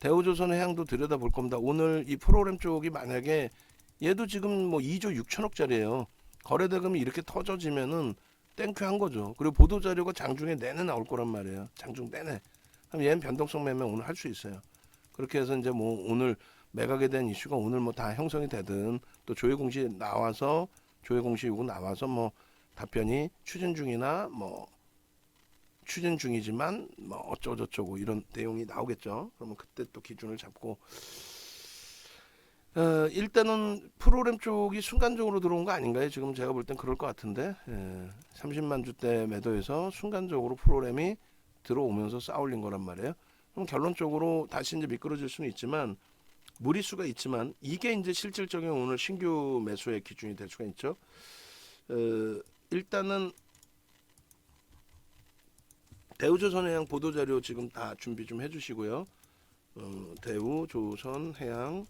대우조선해양도 들여다볼 겁니다. 오늘 이 프로그램 쪽이 만약에 얘도 지금 뭐 2조 6천억짜리예요. 거래대금이 이렇게 터져지면은 땡큐한 거죠. 그리고 보도자료가 장중에 내내 나올 거란 말이에요. 장중 내내. 그럼 얘는 변동성 매매 오늘 할 수 있어요. 그렇게 해서 이제 뭐 오늘 매각에 대한 이슈가 오늘 뭐 다 형성이 되든 또 조회 공시 나와서 조회 공시 요구 나와서 뭐 답변이 추진 중이나 뭐 추진 중이지만 뭐 어쩌고저쩌고 이런 내용이 나오겠죠. 그러면 그때 또 기준을 잡고 일단은 프로그램 쪽이 순간적으로 들어온 거 아닌가요? 지금 제가 볼 땐 그럴 것 같은데 30만 주대 매도해서 순간적으로 프로그램이 들어오면서 쌓아올린 거란 말이에요. 그럼 결론적으로 다시 이제 미끄러질 수는 있지만 무리수가 있지만 이게 이제 실질적인 오늘 신규 매수의 기준이 될 수가 있죠. 일단은 대우조선해양 보도자료 지금 다 준비 좀 해주시고요. 대우조선해양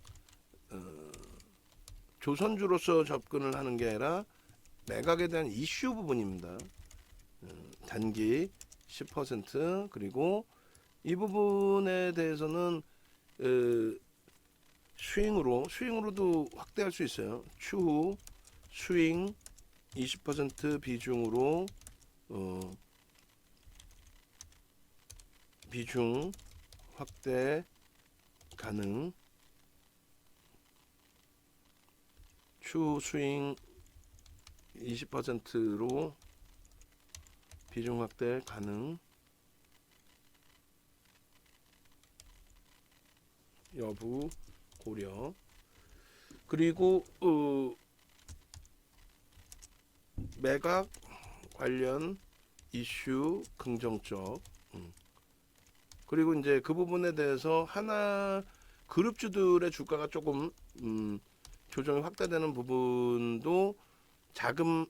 조선주로서 접근을 하는 게 아니라 매각에 대한 이슈 부분입니다. 단기 10% 그리고 이 부분에 대해서는 스윙으로도 확대할 수 있어요. 추후 스윙 20% 비중으로 비중 확대 가능. 추후 스윙 20%로 비중 확대 가능. 여부 고려. 그리고 매각 관련 이슈 긍정적. 그리고 이제 그 부분에 대해서 하나 그룹주들의 주가가 조금 조정이 확대되는 부분도 자금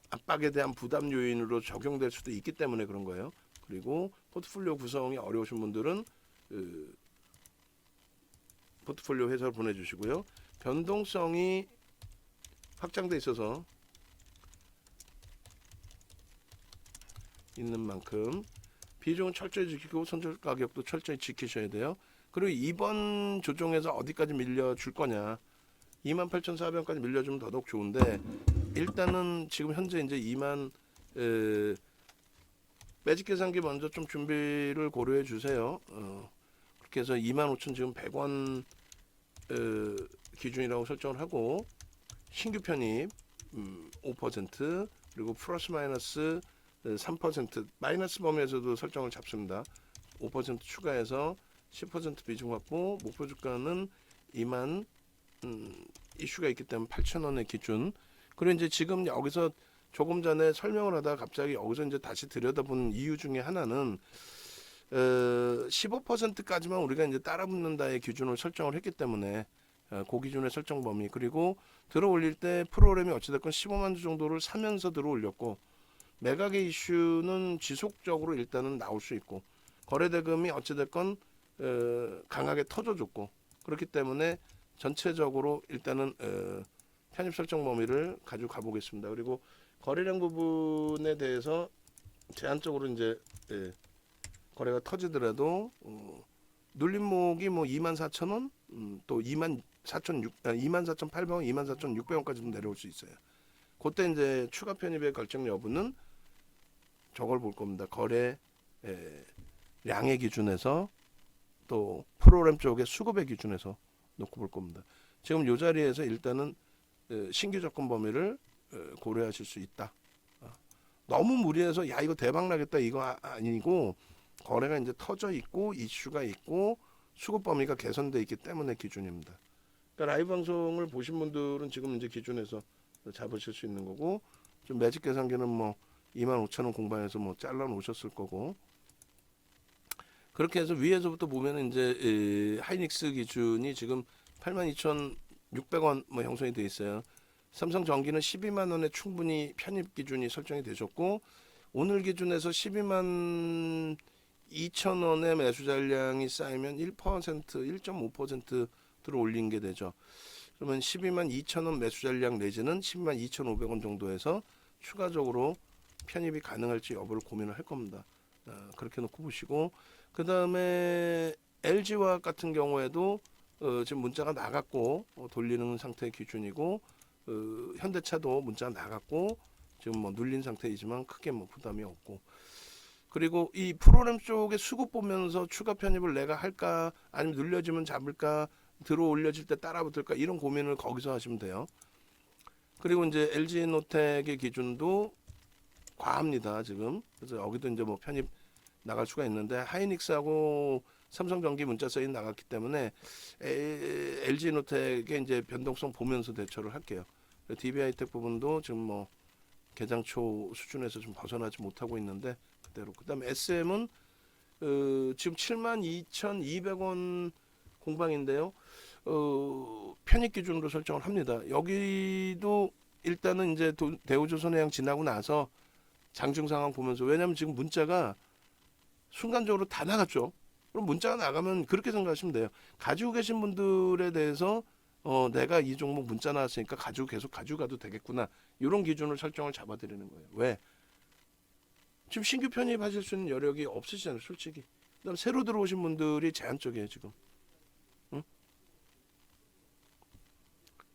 압박에 대한 부담 요인으로 적용될 수도 있기 때문에 그런 거예요. 그리고 포트폴리오 구성이 어려우신 분들은 포트폴리오 회사를 보내주시고요. 변동성이 확장돼 있어서 있는 만큼 비중은 철저히 지키고 손절 가격도 철저히 지키셔야 돼요. 그리고 이번 조정에서 어디까지 밀려줄 거냐. 28,400원까지 밀려주면 더더욱 좋은데 일단은 지금 현재 이제 2만 매직 계산기 먼저 좀 준비를 고려해 주세요. 그렇게 해서 25,000 지금 100원 기준이라고 설정을 하고 신규 편입 5% 그리고 플러스 마이너스 3% 마이너스 범위에서도 설정을 잡습니다. 5% 추가해서 10% 비중 확보 목표 주가는 2만 이슈가 있기 때문에 8,000원의 기준. 그리고 이제 지금 여기서 조금 전에 설명을 하다가 갑자기 여기서 이제 다시 들여다보는 이유 중에 하나는 15%까지만 우리가 이제 따라붙는다의 기준을 설정을 했기 때문에 그 기준의 설정 범위 그리고 들어 올릴 때 프로그램이 어찌됐건 15만 주 정도를 사면서 들어 올렸고 매각의 이슈는 지속적으로 일단은 나올 수 있고 거래대금이 어찌됐건 강하게 터져줬고 그렇기 때문에 전체적으로 일단은 편입 설정 범위를 가지고 가보겠습니다. 그리고 거래량 부분에 대해서 제한적으로 이제 거래가 터지더라도 눌림목이 뭐 24,000원 또 24,800원, 24,600원까지도 내려올 수 있어요. 그때 이제 추가 편입의 결정 여부는 저걸 볼 겁니다. 거래 량의 기준에서 또 프로그램 쪽의 수급의 기준에서 놓고 볼 겁니다. 지금 이 자리에서 일단은 신규 접근 범위를 고려하실 수 있다. 너무 무리해서 야 이거 대박 나겠다 이거 아니고 거래가 이제 터져 있고 이슈가 있고 수급 범위가 개선돼 있기 때문에 기준입니다. 그러니까 라이브 방송을 보신 분들은 지금 이제 기준에서 잡으실 수 있는 거고 좀 매직 계산기는 뭐 25,000원 공방에서 뭐 잘라 놓으셨을 거고 그렇게 해서 위에서부터 보면 이제 하이닉스 기준이 지금 82,600원 뭐 형성이 돼 있어요. 삼성전기는 12만 원에 충분히 편입 기준이 설정이 되셨고 오늘 기준에서 12만 2천 원의 매수 잔량이 쌓이면 1%, 1.5% 들어 올린 게 되죠. 그러면 12만 2천 원 매수 잔량 내지는 12만 2,500원 정도에서 추가적으로 편입이 가능할지 여부를 고민을 할 겁니다. 그렇게 놓고 보시고 그 다음에 LG화학 같은 경우에도 지금 문자가 나갔고 돌리는 상태의 기준이고 현대차도 문자가 나갔고 지금 뭐 눌린 상태이지만 크게 뭐 부담이 없고 그리고 이 프로그램 쪽에 수급 보면서 추가 편입을 내가 할까 아니면 눌려지면 잡을까 들어 올려질 때 따라 붙을까 이런 고민을 거기서 하시면 돼요. 그리고 이제 LG노텍의 기준도 과합니다 지금. 그래서 여기도 이제 뭐 편입 나갈 수가 있는데 하이닉스하고 삼성전기 문자 사인 나갔기 때문에 LG노텍의 이제 변동성 보면서 대처를 할게요. DB하이텍 부분도 지금 뭐 개장초 수준에서 좀 벗어나지 못하고 있는데 그대로. 그다음에 SM은 지금 72,200원 공방인데요. 편입 기준으로 설정을 합니다. 여기도 일단은 이제 대우조선해양 지나고 나서 장중 상황 보면서 왜냐하면 지금 문자가 순간적으로 다 나갔죠. 그럼 문자가 나가면 그렇게 생각하시면 돼요. 가지고 계신 분들에 대해서 내가 이 종목 문자 나왔으니까 계속 가지고 가도 되겠구나. 이런 기준을 설정을 잡아드리는 거예요. 왜? 지금 신규 편입하실 수 있는 여력이 없으시잖아요, 솔직히. 그다음 새로 들어오신 분들이 제한적이에요, 지금. 응?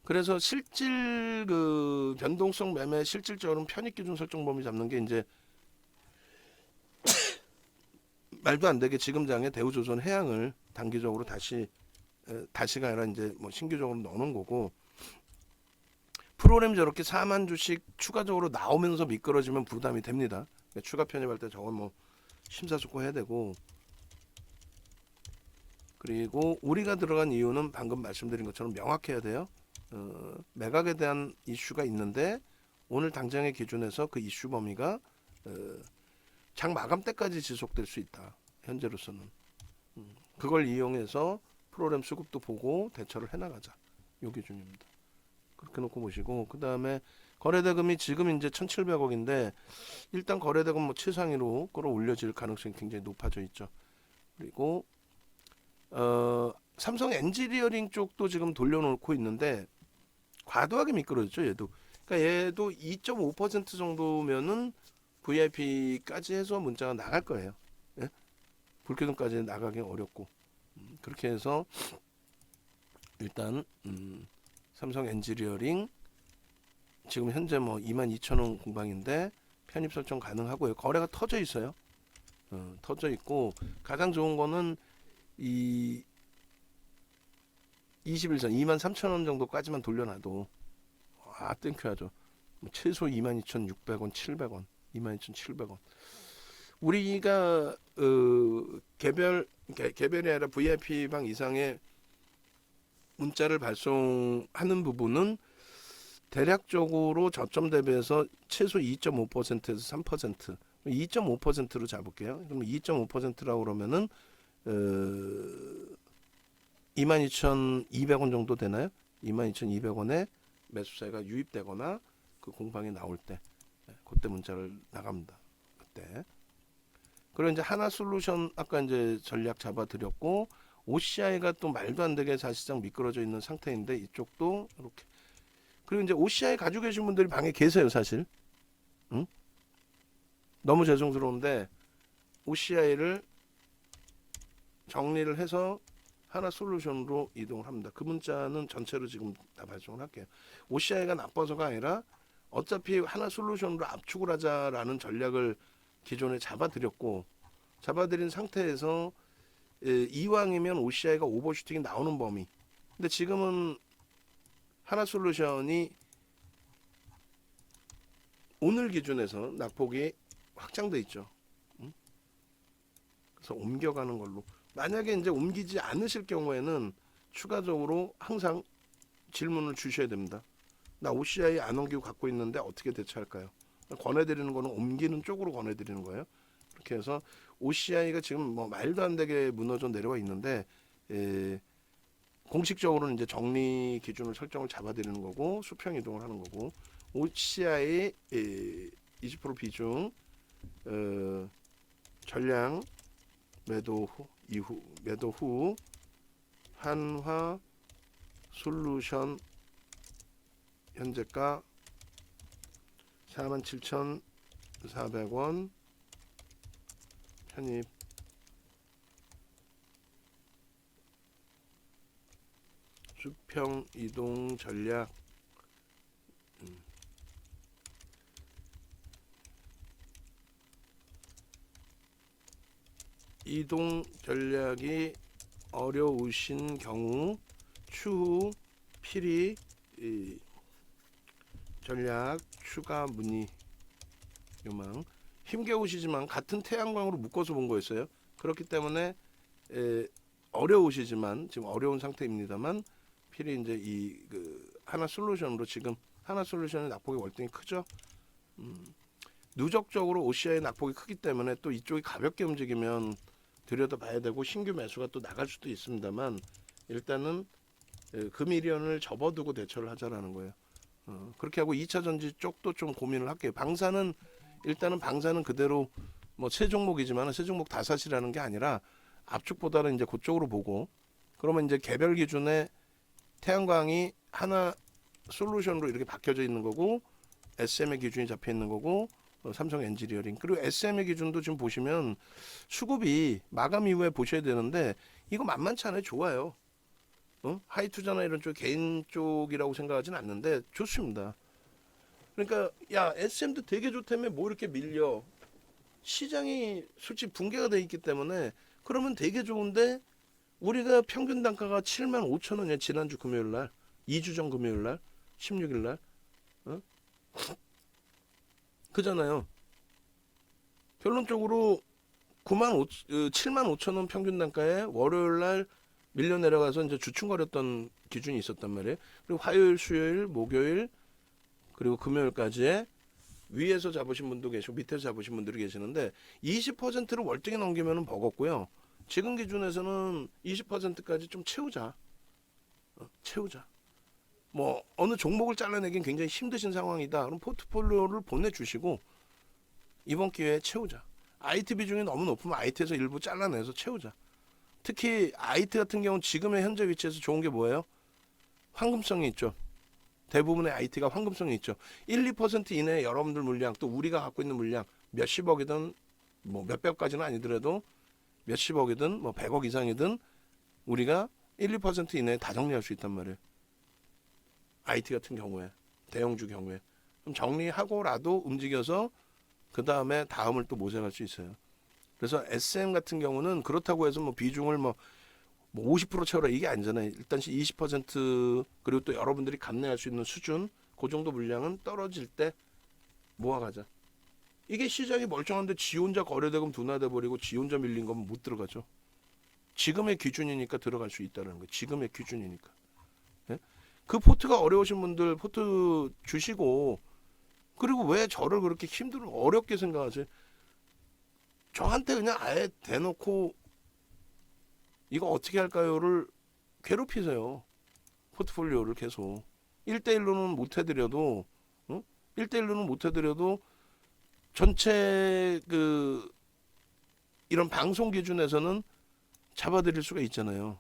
그래서 실질 그 변동성 매매 실질적으로 편입 기준 설정 범위 잡는 게 이제 말도 안 되게 지금 장에 대우조선 해양을 단기적으로 다시가 아니라 이제 뭐 신규적으로 넣는 거고 프로그램 저렇게 4만 주씩 추가적으로 나오면서 미끄러지면 부담이 됩니다. 그러니까 추가 편입할 때 저건 뭐 심사숙고해야 되고 그리고 우리가 들어간 이유는 방금 말씀드린 것처럼 명확해야 돼요. 매각에 대한 이슈가 있는데 오늘 당장의 기준에서 그 이슈 범위가 장 마감 때까지 지속될 수 있다. 현재로서는 그걸 이용해서 프로그램 수급도 보고 대처를 해나가자. 요 기준입니다. 그렇게 놓고 보시고 그 다음에 거래대금이 지금 이제 1,700억인데 일단 거래대금 뭐 최상위로 끌어올려질 가능성이 굉장히 높아져 있죠. 그리고 삼성 엔지니어링 쪽도 지금 돌려놓고 있는데 과도하게 미끄러졌죠 얘도. 그러니까 얘도 2.5% 정도면은 VIP까지 해서 문자가 나갈 거예요. 예? 불쾌등까지 나가기 어렵고 그렇게 해서 일단 삼성 엔지니어링 지금 현재 뭐 22,000원 공방인데 편입 설정 가능하고요. 거래가 터져 있어요. 터져 있고 가장 좋은 거는 이 20일선 23,000원 정도까지만 돌려놔도 땡큐하죠. 최소 22,600원, 700원, 22,700원. 우리가 개별이 아니라 VIP 방 이상의 문자를 발송하는 부분은 대략적으로 저점 대비해서 최소 2.5%에서 3%, 2.5%로 잡을게요. 그럼 2.5%라고 그러면은 22,200원 정도 되나요? 22,200원에 매수세가 유입되거나 그 공방이 나올 때 그때 문자를 나갑니다. 그때. 그리고 이제 하나솔루션 아까 이제 전략 잡아드렸고 OCI가 또 말도 안 되게 사실상 미끄러져 있는 상태인데 이쪽도 이렇게. 그리고 이제 OCI 가지고 계신 분들이 방에 계세요, 사실. 응? 너무 죄송스러운데 OCI를 정리를 해서 하나솔루션으로 이동을 합니다. 그 문자는 전체로 지금 다 발송을 할게요. OCI가 나빠서가 아니라 어차피 하나솔루션으로 압축을 하자라는 전략을 기존에 잡아드린 상태에서 이왕이면 OCI가 오버슈팅이 나오는 범위. 근데 지금은 하나솔루션이 오늘 기준에서 낙폭이 확장돼 있죠. 그래서 옮겨가는 걸로. 만약에 이제 옮기지 않으실 경우에는 추가적으로 항상 질문을 주셔야 됩니다. 나 OCI 안 옮기고 갖고 있는데 어떻게 대처할까요? 권해드리는 거는 옮기는 쪽으로 권해드리는 거예요. 그렇게 해서 OCI가 지금 뭐 말도 안 되게 무너져 내려와 있는데 공식적으로는 이제 정리 기준을 설정을 잡아드리는 거고 수평 이동을 하는 거고 OCI 20% 비중 전량 매도 후 한화 솔루션 현재가 47,400원 편입 수평 이동 전략. 이동 전략이 어려우신 경우 추후 필히 전략 추가 문의 요망. 힘겨우시지만 같은 태양광으로 묶어서 본 거였어요. 그렇기 때문에 어려우시지만 지금 어려운 상태입니다만 필히 이제 하나 솔루션으로 지금 하나 솔루션의 낙폭이 월등히 크죠. 누적적으로 OCI의 낙폭이 크기 때문에 또 이쪽이 가볍게 움직이면 들여다봐야 되고 신규 매수가 또 나갈 수도 있습니다만 일단은 금일연을 접어두고 대처를 하자라는 거예요. 그렇게 하고 2차 전지 쪽도 좀 고민을 할게요. 방사는 일단은 방사는 그대로 뭐 세 종목이지만 세 종목 다 사시라는 게 아니라 압축보다는 이제 그쪽으로 보고 그러면 이제 개별 기준에 태양광이 하나 솔루션으로 이렇게 박혀져 있는 거고 SM의 기준이 잡혀 있는 거고 삼성 엔지니어링 그리고 SM의 기준도 지금 보시면 수급이 마감 이후에 보셔야 되는데 이거 만만치 않아요. 좋아요. 하이 투자나 이런 쪽 개인 쪽이라고 생각하진 않는데 좋습니다. 그러니까 야 SM도 되게 좋다며 뭐 이렇게 밀려. 시장이 솔직히 붕괴가 돼 있기 때문에 그러면 되게 좋은데 우리가 평균 단가가 75,000원이야. 지난주 금요일 날 2주 전 금요일 날 16일 날 그잖아요. 결론적으로 75,000원 평균 단가에 월요일 날 밀려 내려가서 이제 주춤거렸던 기준이 있었단 말이에요. 그리고 화요일, 수요일, 목요일 그리고 금요일까지의 위에서 잡으신 분도 계시고 밑에서 잡으신 분들이 계시는데 20%를 월등히 넘기면은 버겁고요. 지금 기준에서는 20%까지 좀 채우자. 채우자. 뭐 어느 종목을 잘라내긴 굉장히 힘드신 상황이다. 그럼 포트폴리오를 보내주시고 이번 기회에 채우자. IT 비중이 너무 높으면 IT에서 일부 잘라내서 채우자. 특히 IT 같은 경우는 지금의 현재 위치에서 좋은 게 뭐예요? 황금성이 있죠. 대부분의 IT가 황금성이 있죠. 1, 2% 이내에 여러분들 물량 또 우리가 갖고 있는 물량 몇십억이든 뭐 몇백까지는 아니더라도 몇십억이든 뭐 100억 이상이든 우리가 1, 2% 이내에 다 정리할 수 있단 말이에요. IT 같은 경우에 대형주 경우에 그럼 정리하고라도 움직여서 그 다음에 다음을 또 모색할 수 있어요. 그래서 SM 같은 경우는 그렇다고 해서 뭐 비중을 뭐 50% 채워라 이게 아니잖아요. 일단 20% 그리고 또 여러분들이 감내할 수 있는 수준 그 정도 물량은 떨어질 때 모아가자. 이게 시장이 멀쩡한데 지 혼자 거래대금 둔화돼 버리고 지 혼자 밀린 거면 못 들어가죠. 지금의 기준이니까 들어갈 수 있다는 거예요. 지금의 기준이니까. 네? 그 포트가 어려우신 분들 포트 주시고 그리고 왜 저를 그렇게 어렵게 생각하세요? 저한테 그냥 아예 대놓고 이거 어떻게 할까요를 괴롭히세요. 포트폴리오를 계속 1대1로는 못 해드려도 1대1로는 못 해드려도 전체 이런 방송 기준에서는 잡아드릴 수가 있잖아요.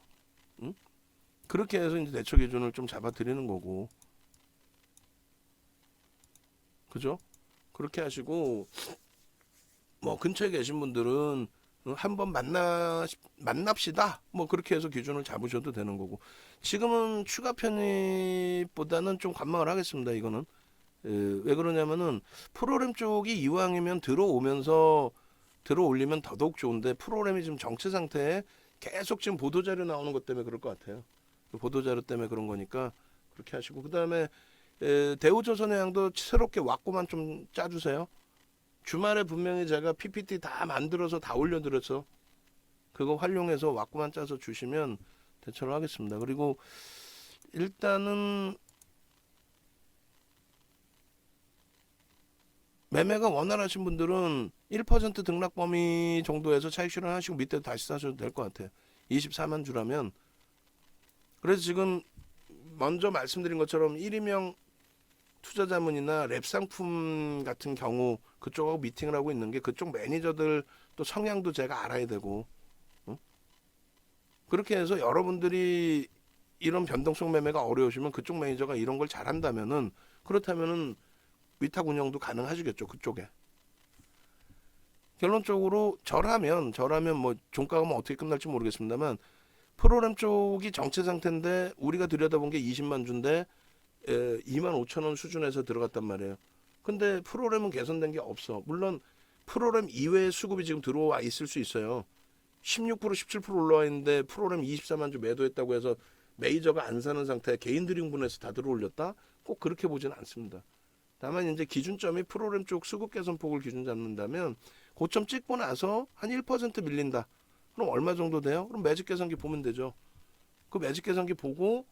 그렇게 해서 이제 대처 기준을 좀 잡아드리는 거고 그죠? 그렇게 하시고 뭐 근처에 계신 분들은 한번 만납시다. 뭐 그렇게 해서 기준을 잡으셔도 되는 거고 지금은 추가 편입보다는 좀 관망을 하겠습니다. 이거는 왜 그러냐면은 프로그램 쪽이 이왕이면 들어올리면 더더욱 좋은데 프로그램이 지금 정체 상태에 계속 지금 보도자료 나오는 것 때문에 그럴 것 같아요. 보도자료 때문에 그런 거니까 그렇게 하시고 그 다음에 대우조선의 양도 새롭게 왁구만 좀 짜주세요. 주말에 분명히 제가 PPT 다 만들어서 다 올려드려서 그거 활용해서 왁구만 짜서 주시면 대처를 하겠습니다. 그리고 일단은 매매가 원활하신 분들은 1% 등락 범위 정도에서 차익 실현하시고 밑에 다시 사셔도 될 것 같아요. 24만 주라면 그래서 지금 먼저 말씀드린 것처럼 1위명 투자자문이나 랩 상품 같은 경우 그쪽하고 미팅을 하고 있는 게 그쪽 매니저들 또 성향도 제가 알아야 되고 그렇게 해서 여러분들이 이런 변동성 매매가 어려우시면 그쪽 매니저가 이런 걸 잘한다면은 그렇다면은 위탁 운영도 가능하시겠죠. 그쪽에 결론적으로 저라면 뭐 종가가 뭐 어떻게 끝날지 모르겠습니다만 프로그램 쪽이 정체 상태인데 우리가 들여다본 게 20만 주인데 2만 5천 원 수준에서 들어갔단 말이에요. 근데 프로그램은 개선된 게 없어. 물론 프로그램 이외의 수급이 지금 들어와 있을 수 있어요. 16% 17% 올라와 있는데 프로그램 24만 주 매도했다고 해서 메이저가 안 사는 상태에 개인들이 흥분해서 다 들어올렸다? 꼭 그렇게 보지는 않습니다. 다만 이제 기준점이 프로그램 쪽 수급 개선폭을 기준 잡는다면 고점 찍고 나서 한 1% 밀린다. 그럼 얼마 정도 돼요? 그럼 매직 계산기 보면 되죠. 그 매직 계산기 보고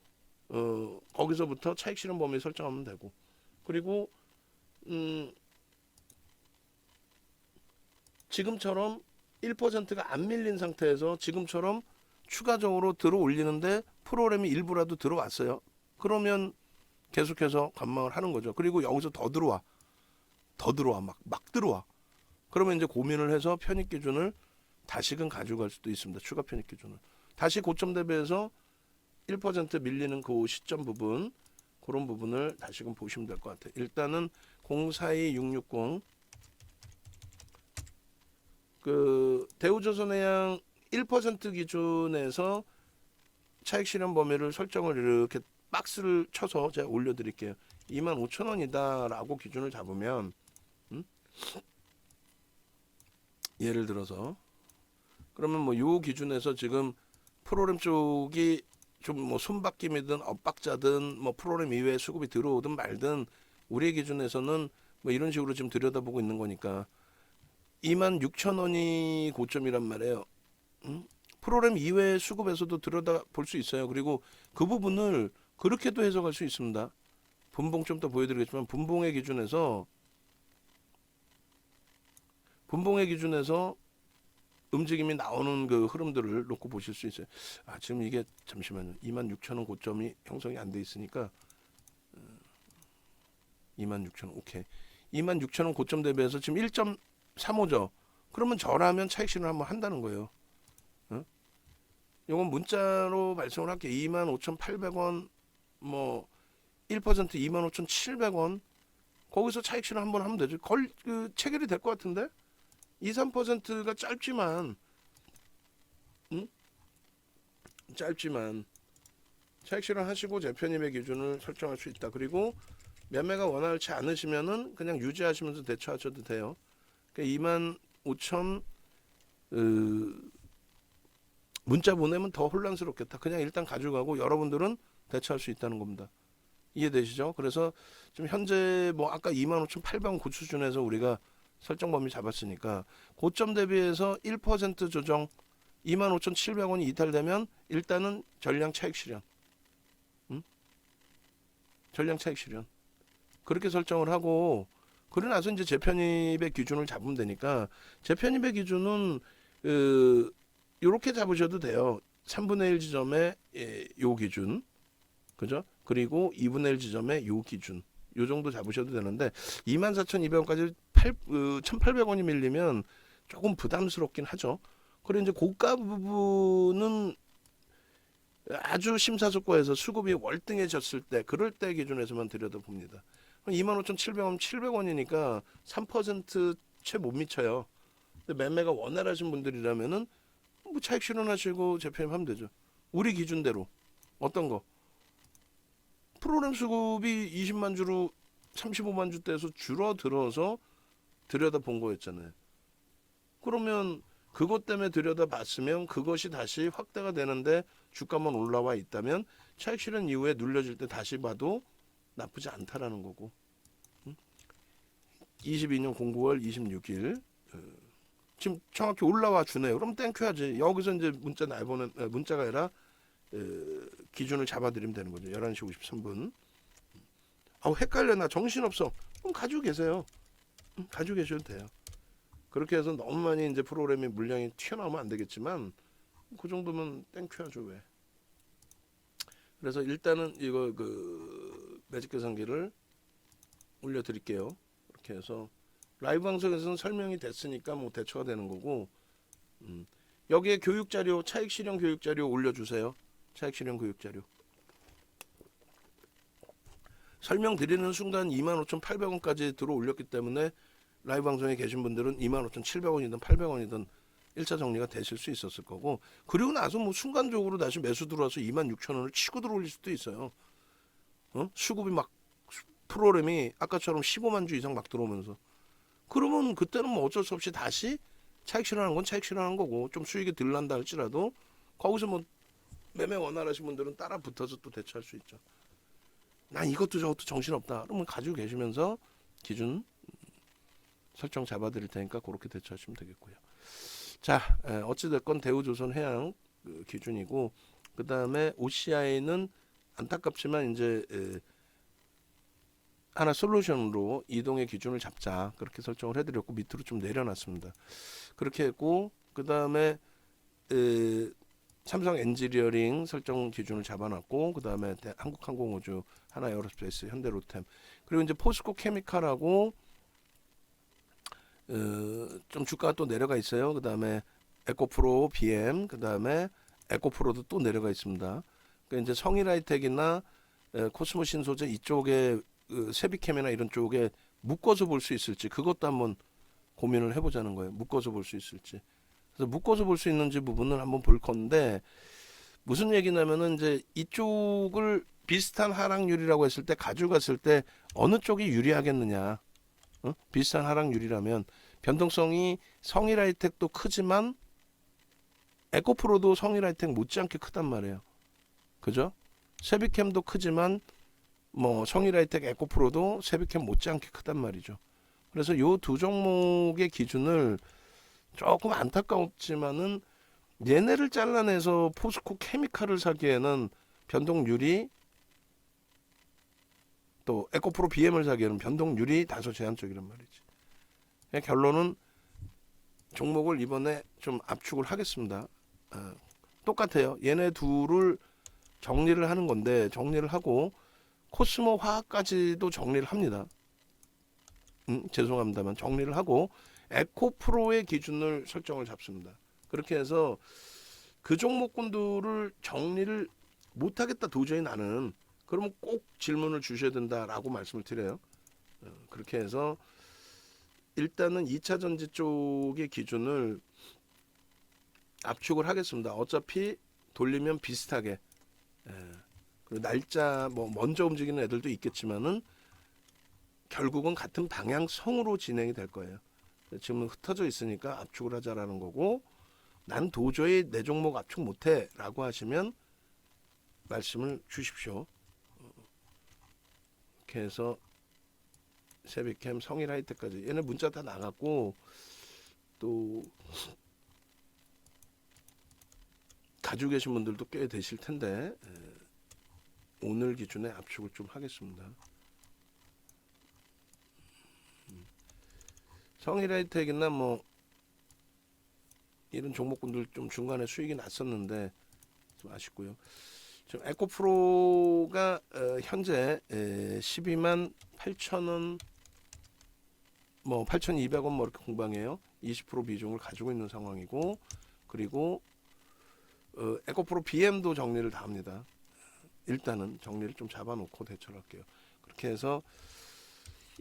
거기서부터 차익 실현 범위 설정하면 되고, 그리고 지금처럼 1%가 안 밀린 상태에서 지금처럼 추가적으로 들어 올리는데 프로그램이 일부라도 들어왔어요. 그러면 계속해서 관망을 하는 거죠. 그리고 여기서 더 들어와 막 들어와. 그러면 이제 고민을 해서 편입 기준을 다시금 가져갈 수도 있습니다. 추가 편입 기준을 다시 고점 대비해서 1% 밀리는 그 시점 부분, 그런 부분을 다시금 보시면 될 것 같아요. 일단은 042660 그 대우조선해양 1% 기준에서 차익 실현 범위를 설정을 이렇게 박스를 쳐서 제가 올려드릴게요. 25,000원이다라고 기준을 잡으면 예를 들어서 그러면 뭐 요 기준에서 지금 프로그램 쪽이 좀 뭐 손바뀜이든 엇박자든 뭐 프로그램 이외에 수급이 들어오든 말든 우리 기준에서는 뭐 이런 식으로 지금 들여다보고 있는 거니까 26,000원이 고점이란 말이에요. 프로그램 이외의 수급에서도 들여다볼 수 있어요. 그리고 그 부분을 그렇게도 해석할 수 있습니다. 분봉 좀 더 보여드리겠지만 분봉의 기준에서 움직임이 나오는 그 흐름들을 놓고 보실 수 있어요. 지금 이게 잠시만요. 26,000원 고점이 형성이 안 돼 있으니까 26,000원 오케이. 26,000원 고점 대비해서 지금 1.35죠. 그러면 저라면 차익 실현 한번 한다는 거예요. 이건 문자로 말씀을 할게요. 25,800원 뭐 1% 25,700원 거기서 차익 실현 한번 하면 되죠. 그 체결이 될 것 같은데 2, 3%가 짧지만 차익 실현 하시고 재편입의 기준을 설정할 수 있다. 그리고 매매가 원활치 않으시면은 그냥 유지하시면서 대처하셔도 돼요. 그러니까 25,000 문자 보내면 더 혼란스럽겠다. 그냥 일단 가져가고 여러분들은 대처할 수 있다는 겁니다. 이해되시죠? 그래서 지금 현재 뭐 아까 25,800원 고 수준에서 우리가 설정 범위 잡았으니까 고점 대비해서 1% 조정 25,700원이 이탈되면 일단은 전량 차익 실현. 전량 차익 실현. 그렇게 설정을 하고 그러고 나서 이제 재편입의 기준을 잡으면 되니까 재편입의 기준은 요렇게 잡으셔도 돼요. 3분의 1 지점에 요 기준. 그죠? 그리고 2분의 1 지점에 요 기준. 요 정도 잡으셔도 되는데 24,200원까지 1,800원이 밀리면 조금 부담스럽긴 하죠. 그리고 이제 고가 부분은 아주 심사숙고해서 수급이 월등해졌을 때 그럴 때 기준에서만 들여다봅니다. 25,700원 700원이니까 3%채 못 미쳐요. 근데 매매가 원활하신 분들이라면은 뭐 차익 실현하시고 재편입하면 되죠. 우리 기준대로 어떤 거 프로그램 수급이 20만 주로 35만 주대에서 줄어들어서 들여다본 거였잖아요. 그러면 그것 때문에 들여다봤으면 그것이 다시 확대가 되는데 주가만 올라와 있다면 차익 실현 이후에 눌려질 때 다시 봐도 나쁘지 않다라는 거고. 22년 09월 26일 지금 정확히 올라와 주네요. 그럼 땡큐하지. 여기서 이제 문자가 아니라 기준을 잡아드리면 되는 거죠. 11시 53분. 헷갈려. 나 정신없어. 그럼 가지고 계세요. 가지고 계셔도 돼요. 그렇게 해서 너무 많이 이제 프로그램이 물량이 튀어나오면 안 되겠지만 그 정도면 땡큐하죠. 왜? 그래서 일단은 이거 그 매직 계산기를 올려드릴게요. 이렇게 해서 라이브 방송에서는 설명이 됐으니까 뭐 대처가 되는 거고 여기에 교육자료 차익 실현 교육자료 올려주세요. 차익 실현 교육자료 설명드리는 순간 25,800원까지 들어 올렸기 때문에 라이브 방송에 계신 분들은 25,700원이든 800원이든 1차 정리가 되실 수 있었을 거고, 그리고 나서 뭐 순간적으로 다시 매수 들어와서 26,000원을 치고 들어올릴 수도 있어요. 수급이 막 프로그램이 아까처럼 15만 주 이상 막 들어오면서, 그러면 그때는 뭐 어쩔 수 없이 다시 차익 실현하는 건 차익 실현하는 거고, 좀 수익이 덜 난다 할지라도 거기서 뭐 매매 원활하신 분들은 따라 붙어서 또 대처할 수 있죠. 난 이것도 저것도 정신없다 그러면 가지고 계시면서 기준 설정 잡아드릴 테니까 그렇게 대처하시면 되겠고요. 자, 어찌됐건 대우조선해양 그 기준이고, 그 다음에 OCI는 안타깝지만 이제 하나 솔루션으로 이동의 기준을 잡자 그렇게 설정을 해드렸고, 밑으로 좀 내려놨습니다. 그렇게 했고, 그 다음에 삼성 엔지니어링 설정 기준을 잡아놨고, 그 다음에 한국항공우주, 하나에어로스페이스, 현대로템, 그리고 이제 포스코 케미칼하고 좀 주가가 또 내려가 있어요. 그 다음에 에코프로 BM, 그 다음에 에코프로도 또 내려가 있습니다. 그러니까 이제 성일하이텍이나 코스모 신소재 이쪽에 세비캠이나 이런 쪽에 묶어서 볼 수 있을지, 그것도 한번 고민을 해보자는 거예요. 묶어서 볼 수 있을지. 그래서 묶어서 볼 수 있는지 부분을 한번 볼 건데, 무슨 얘기냐면은 이제 이쪽을 비슷한 하락률이라고 했을 때 가져갔을 때 어느 쪽이 유리하겠느냐. 비슷한 하락률이라면 변동성이 성일하이텍도 크지만 에코프로도 성일하이텍 못지않게 크단 말이에요. 그죠? 세비캠도 크지만 뭐 성일하이텍, 에코프로도 세비캠 못지않게 크단 말이죠. 그래서 요 두 종목의 기준을 조금 안타까웠지만은, 얘네를 잘라내서 포스코 케미칼을 사기에는 변동률이, 또 에코프로 BM을 사기에는 변동률이 다소 제한적이란 말이지. 결론은 종목을 이번에 좀 압축을 하겠습니다. 똑같아요. 얘네 둘을 정리를 하는 건데, 정리를 하고 코스모 화학까지도 정리를 합니다. 죄송합니다만 정리를 하고 에코프로의 기준을 설정을 잡습니다. 그렇게 해서 그 종목군들을 정리를 못하겠다 도저히 나는, 그러면 꼭 질문을 주셔야 된다라고 말씀을 드려요. 그렇게 해서 일단은 2차 전지 쪽의 기준을 압축을 하겠습니다. 어차피 돌리면 비슷하게, 그리고 날짜 뭐 먼저 움직이는 애들도 있겠지만은 결국은 같은 방향성으로 진행이 될 거예요. 지금은 흩어져 있으니까 압축을 하자라는 거고, 난 도저히 내 종목 압축 못해 라고 하시면 말씀을 주십시오. 이렇게 해서 세비캠, 성일하이텍까지 얘네 문자 다 나갔고, 또 가지고 계신 분들도 꽤 되실 텐데 오늘 기준에 압축을 좀 하겠습니다. 성일하이텍이나 뭐 이런 종목군들 좀 중간에 수익이 났었는데 좀 아쉽고요. 지금 에코프로가 현재 12만 8천원, 뭐 8,200원 뭐 이렇게 공방해요. 20% 비중을 가지고 있는 상황이고, 그리고 에코프로 BM도 정리를 다 합니다. 일단은 정리를 좀 잡아놓고 대처를 할게요. 그렇게 해서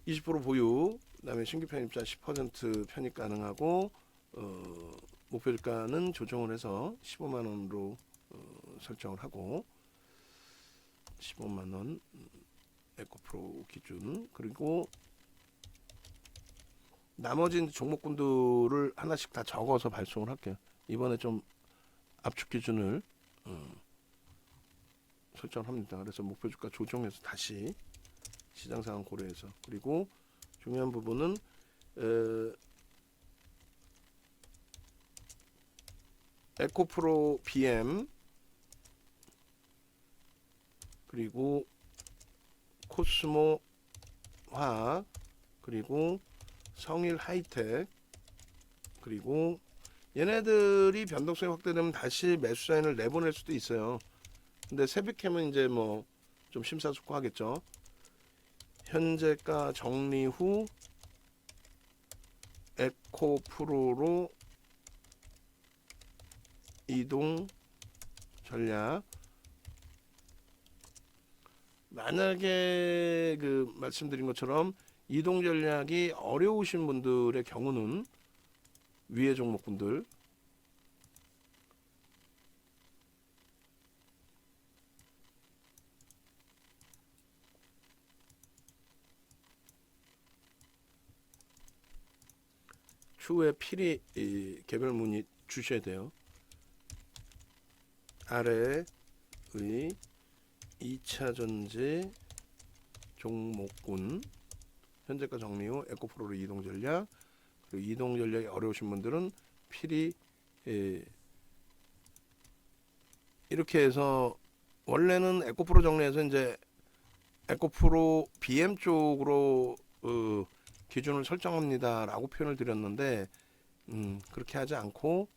20% 보유, 그다음에 신규 편입자 10% 편입 가능하고, 목표 주가는 조정을 해서 15만 원으로 설정을 하고, 15만 원 에코프로 기준, 그리고 나머지 종목군들을 하나씩 다 적어서 발송을 할게요. 이번에 좀 압축 기준을 설정합니다. 그래서 목표 주가 조정해서 다시 시장 상황 고려해서, 그리고 중요한 부분은 에코프로 BM, 그리고 코스모 화학, 그리고 성일 하이텍, 그리고 얘네들이 변동성이 확대되면 다시 매수 사인을 내보낼 수도 있어요. 근데 세비캠은 이제 뭐 좀 심사숙고하겠죠. 현재가 정리 후 에코프로로 이동 전략. 만약에 그 말씀드린 것처럼 이동 전략이 어려우신 분들의 경우는 위의 종목군들, 추후에 필히 이 개별 문의 주셔야 돼요. 아래의 2차 전지 종목군 현재가 정리 후 에코프로로 이동 전략, 그리고 이동 전략이 어려우신 분들은 필히 이렇게 해서 원래는 에코프로 정리해서 이제 에코프로 BM 쪽으로 기준을 설정합니다라고 표현을 드렸는데 그렇게 하지 않고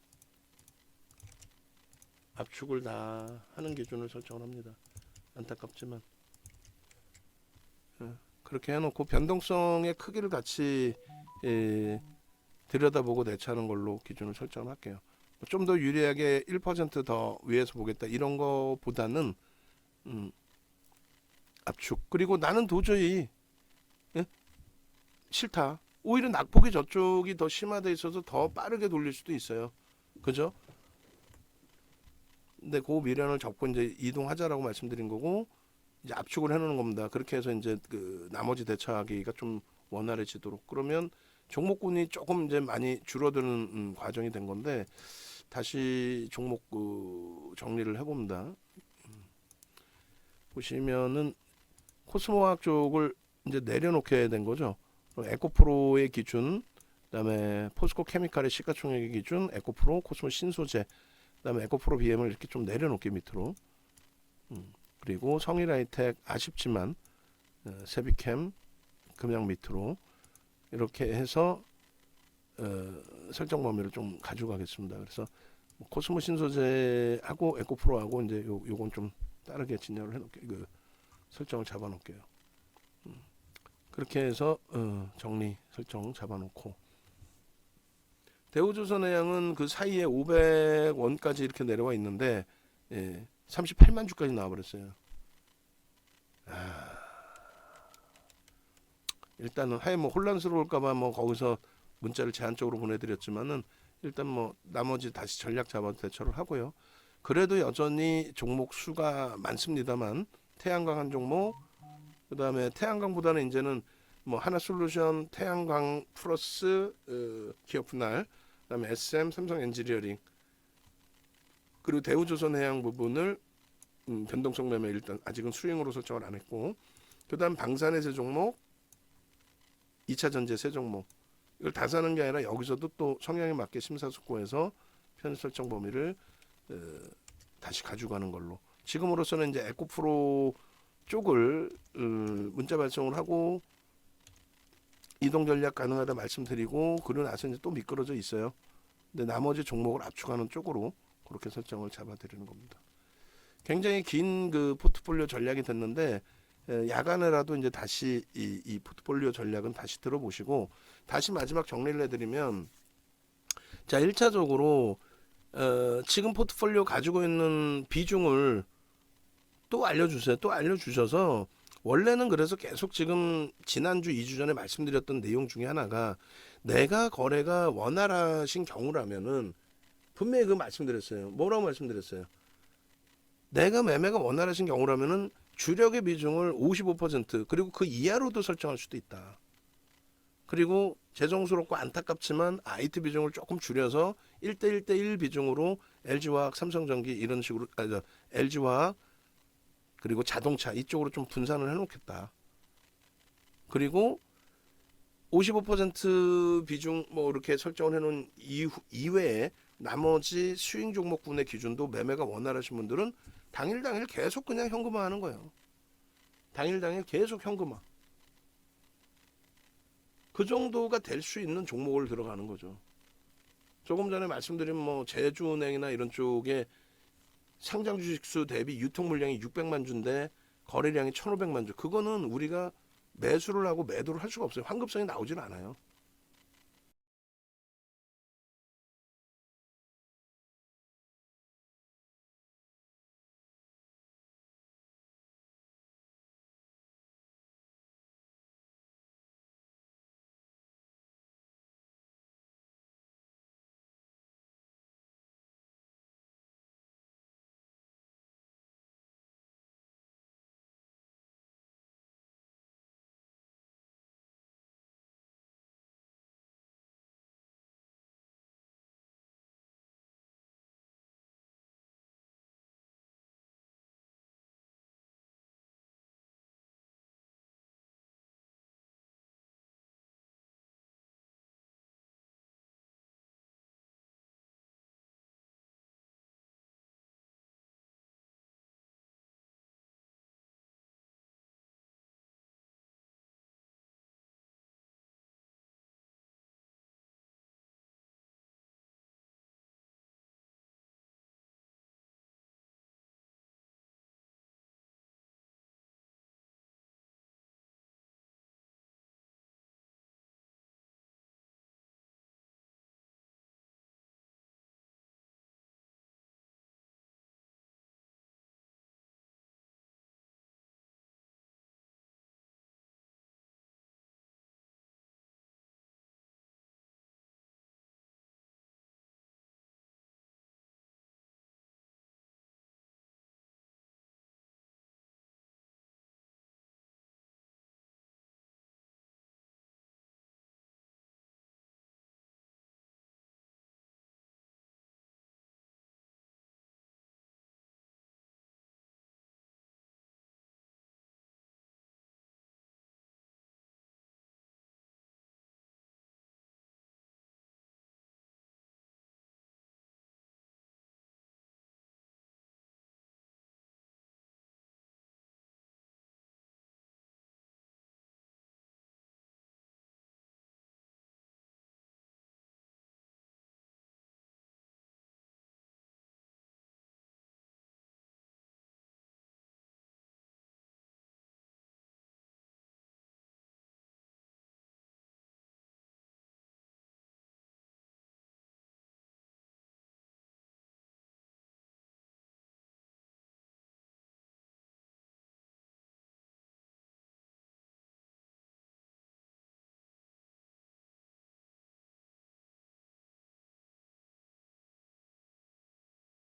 압축을 다 하는 기준을 설정을 합니다. 안타깝지만 그렇게 해놓고 변동성의 크기를 같이 들여다보고 대처하는 걸로 기준을 설정할게요. 좀 더 유리하게 1% 더 위에서 보겠다 이런 거보다는 압축. 그리고 나는 도저히 싫다. 오히려 낙폭이 저쪽이 더 심화돼 있어서 더 빠르게 돌릴 수도 있어요. 그죠? 근데 그 미련을 접고 이제 이동하자라고 말씀드린 거고 이제 압축을 해놓는 겁니다. 그렇게 해서 이제 그 나머지 대처하기가 좀 원활해지도록. 그러면 종목군이 조금 이제 많이 줄어드는 과정이 된 건데 다시 종목 정리를 해봅니다. 보시면은 코스모화학 쪽을 이제 내려놓게 된 거죠. 에코프로의 기준, 그다음에 포스코 케미칼의 시가총액의 기준, 에코프로, 코스모 신소재, 그다음에 에코프로 BM을 이렇게 좀 내려놓게 밑으로. 그리고 성일하이텍 아쉽지만 세비캠 금양 밑으로 이렇게 해서 설정 범위를 좀 가져가겠습니다. 그래서 코스모 신소재하고 에코프로하고 이제 요건 좀 다르게 진열을 해놓게 그 설정을 잡아놓을게요. 그렇게 해서 정리 설정 잡아놓고 대우조선해양은 그 사이에 500원까지 이렇게 내려와 있는데 38만 주까지 나와버렸어요. 일단은 하여 뭐 혼란스러울까봐 뭐 거기서 문자를 제한적으로 보내드렸지만은 일단 뭐 나머지 다시 전략 잡아서 대처를 하고요. 그래도 여전히 종목 수가 많습니다만 태양광 한 종목, 그 다음에 태양광보다는 이제는 뭐 하나솔루션, 태양광 플러스 기업분할, 그 다음에 SM, 삼성 엔지니어링, 그리고 대우조선해양 부분을 변동성 매매 일단 아직은 수익으로 설정을 안 했고, 그 다음 방산의 세 종목, 2차 전지 세 종목, 이걸 다 사는 게 아니라 여기서도 또 성향에 맞게 심사숙고해서 편입 설정 범위를 다시 가져가는 걸로. 지금으로서는 이제 에코프로 쪽을 문자 발송을 하고 이동 전략 가능하다 말씀드리고 그러고 나서 이제 또 미끄러져 있어요. 근데 나머지 종목을 압축하는 쪽으로 그렇게 설정을 잡아드리는 겁니다. 굉장히 긴 그 포트폴리오 전략이 됐는데 야간에라도 이제 다시 이 포트폴리오 전략은 다시 들어보시고 다시 마지막 정리를 해드리면, 자 1차적으로 지금 포트폴리오 가지고 있는 비중을 또 알려주세요. 또 알려주셔서 원래는 그래서 계속 지금 지난주 2주 전에 말씀드렸던 내용 중에 하나가 내가 거래가 원활하신 경우라면은 분명히 그 말씀드렸어요. 뭐라고 말씀드렸어요? 내가 매매가 원활하신 경우라면은 주력의 비중을 55% 그리고 그 이하로도 설정할 수도 있다. 그리고 죄송스럽고 안타깝지만 IT 비중을 조금 줄여서 1대1대1 비중으로 LG화학, 삼성전기 이런 식으로 LG화학 그리고 자동차 이쪽으로 좀 분산을 해놓겠다. 그리고 55% 비중 뭐 이렇게 설정을 해놓은 이외에 나머지 수익 종목군의 기준도 매매가 원활하신 분들은 당일 계속 그냥 현금화하는 거예요. 당일 계속 현금화. 그 정도가 될 수 있는 종목을 들어가는 거죠. 조금 전에 말씀드린 뭐 제주은행이나 이런 쪽에 상장 주식수 대비 유통 물량이 600만 주인데 거래량이 1,500만 주. 그거는 우리가 매수를 하고 매도를 할 수가 없어요. 환급성이 나오질 않아요.